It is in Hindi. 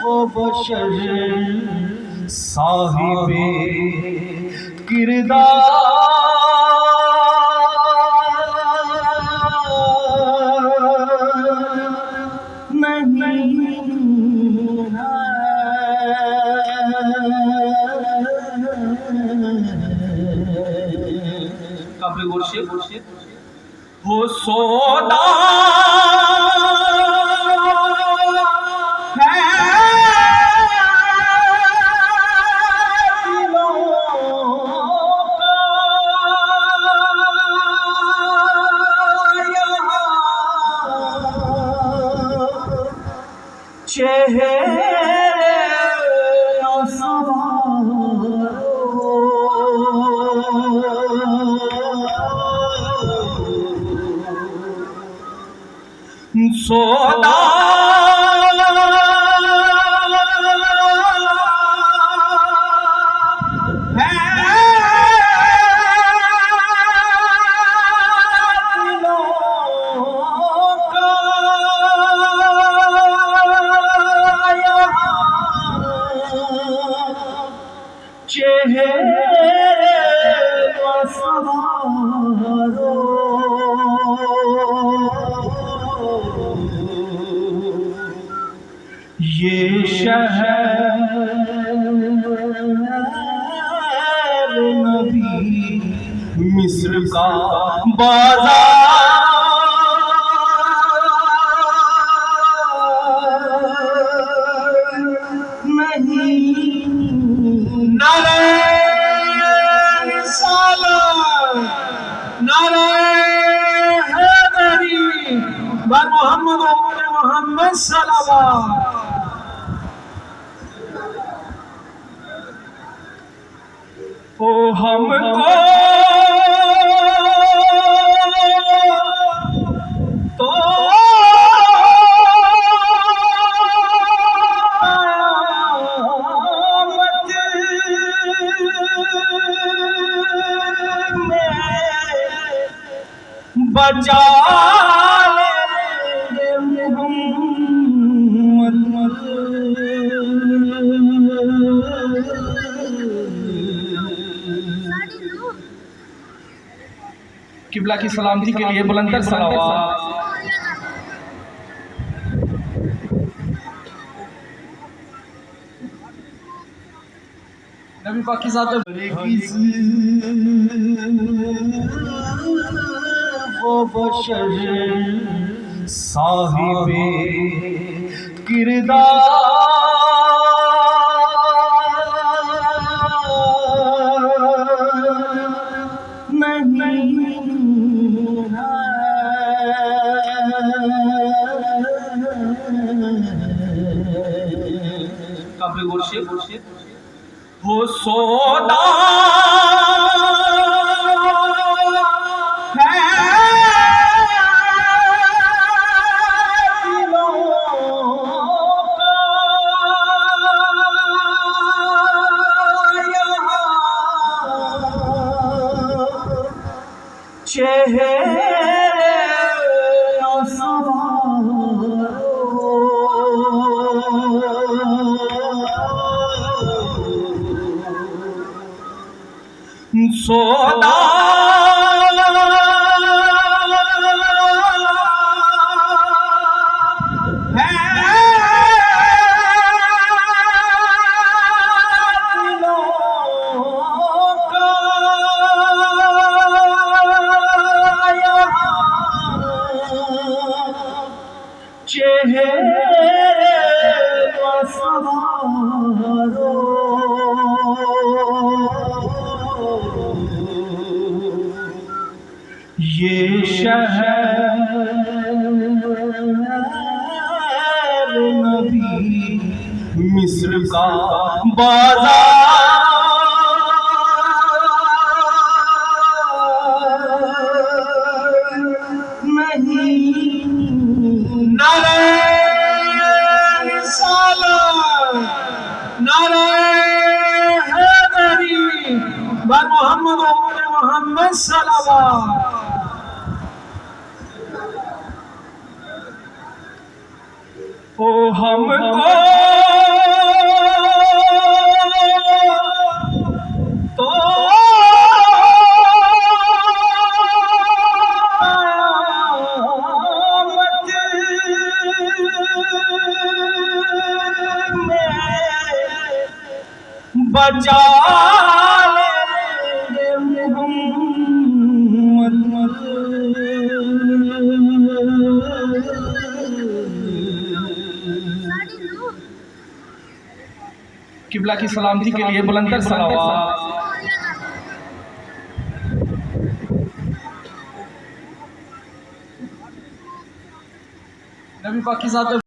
वो बशर साहिबे किरदार नहीं है। काफी गुरशी हो सोदा है दिलों का, यहाँ चेहरे सोदा है दिलों का, यहाँ चेहरे सवारो ये शहर नबी मिस्र का बाजार नहीं। नारे रिसालत, नारे हैदरी, बर मोहम्मद मोहम्मद सल्लल्लाहु। ओ हमको तो मत में बचा ले मोहम्मद। किबला की सलामती के लिए बुलंदर सलावत। नबी पाक की ज़ात वो बशर साहिबे किरदार नहीं है। काफी गुरशी हो सोदा है दिलों का, यहाँ चेहरे सोदा है दिलों का, यहाँ चेहरे सवारो ये शहर नबी मिस्र का बाजार नहीं। नारे रिसालत, नारे हैदरी, बर मोहम्मद मोहम्मद सल्लल्लाहु। ओ हमको तो बचा लेंगे मोहम्मद। किबला की सलामती के लिए बुलंद सलावत। नबी पाक की ज़ात